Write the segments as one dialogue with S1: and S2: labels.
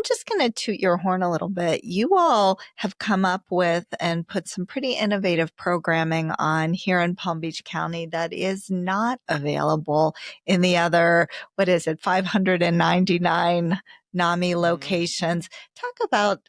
S1: just going to toot your horn a little bit. You all have come up with and put some pretty innovative programming on here in Palm Beach County that is not available in the other, 599 NAMI locations. Talk about,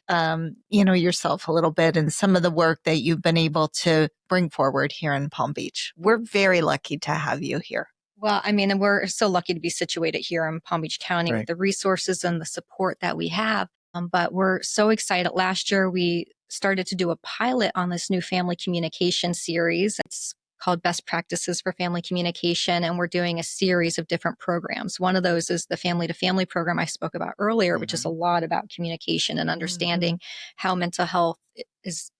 S1: yourself a little bit and some of the work that you've been able to bring forward here in Palm Beach. We're very lucky to have you here.
S2: Well, I mean, and we're so lucky to be situated here in Palm Beach County with the resources and the support that we have. But we're so excited. Last year, we started to do a pilot on this new family communication series. It's called Best Practices for Family Communication, and we're doing a series of different programs. One of those is the Family to Family program I spoke about earlier, which is a lot about communication and understanding how mental health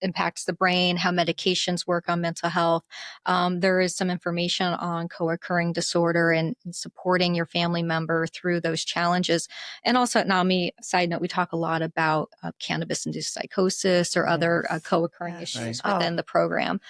S2: impacts the brain, how medications work on mental health. There is some information on co-occurring disorder and supporting your family member through those challenges. And also at NAMI, side note, we talk a lot about cannabis-induced psychosis or other co-occurring issues within the program.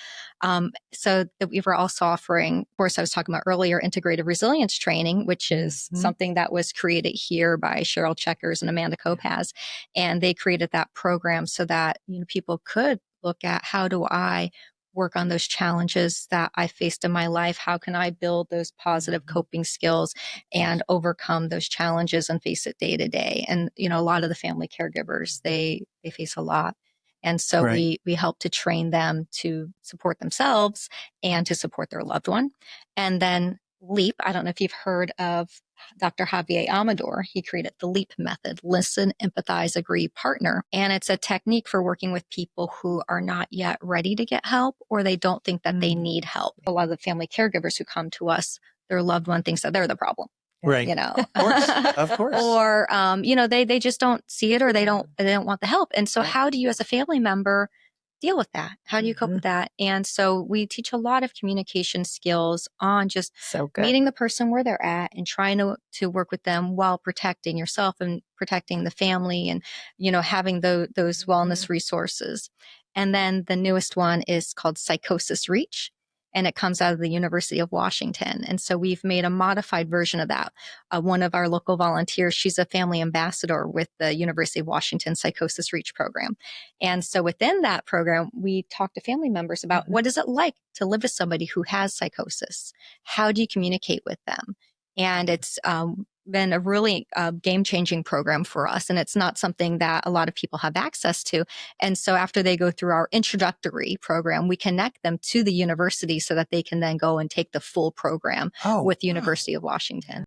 S2: So that we were also offering, of course, I was talking about earlier, integrative resilience training, which is something that was created here by Cheryl Checkers and Amanda Kopaz. And they created that program so that people could look at, how do I work on those challenges that I faced in my life? How can I build those positive coping skills and overcome those challenges and face it day to day? And, a lot of the family caregivers, they face a lot. And so we help to train them to support themselves and to support their loved one. And then LEAP, I don't know if you've heard of Dr. Javier Amador. He created the LEAP method: listen, empathize, agree, partner. And it's a technique for working with people who are not yet ready to get help, or they don't think that they need help. A lot of the family caregivers who come to us, their loved one thinks that they're the problem.
S3: Right. Of course.
S2: Or, they just don't see it, or they don't want the help. And so how do you as a family member deal with that? How do you cope with that? And so we teach a lot of communication skills on just meeting the person where they're at and trying to work with them while protecting yourself and protecting the family and, having those wellness resources. And then the newest one is called Psychosis Reach. And it comes out of the University of Washington. And so we've made a modified version of that. One of our local volunteers, she's a family ambassador with the University of Washington Psychosis Reach program. And so within that program, we talk to family members about what is it like to live with somebody who has psychosis? How do you communicate with them? And it's been a really game-changing program for us. And it's not something that a lot of people have access to. And so after they go through our introductory program, we connect them to the university so that they can then go and take the full program with University of Washington.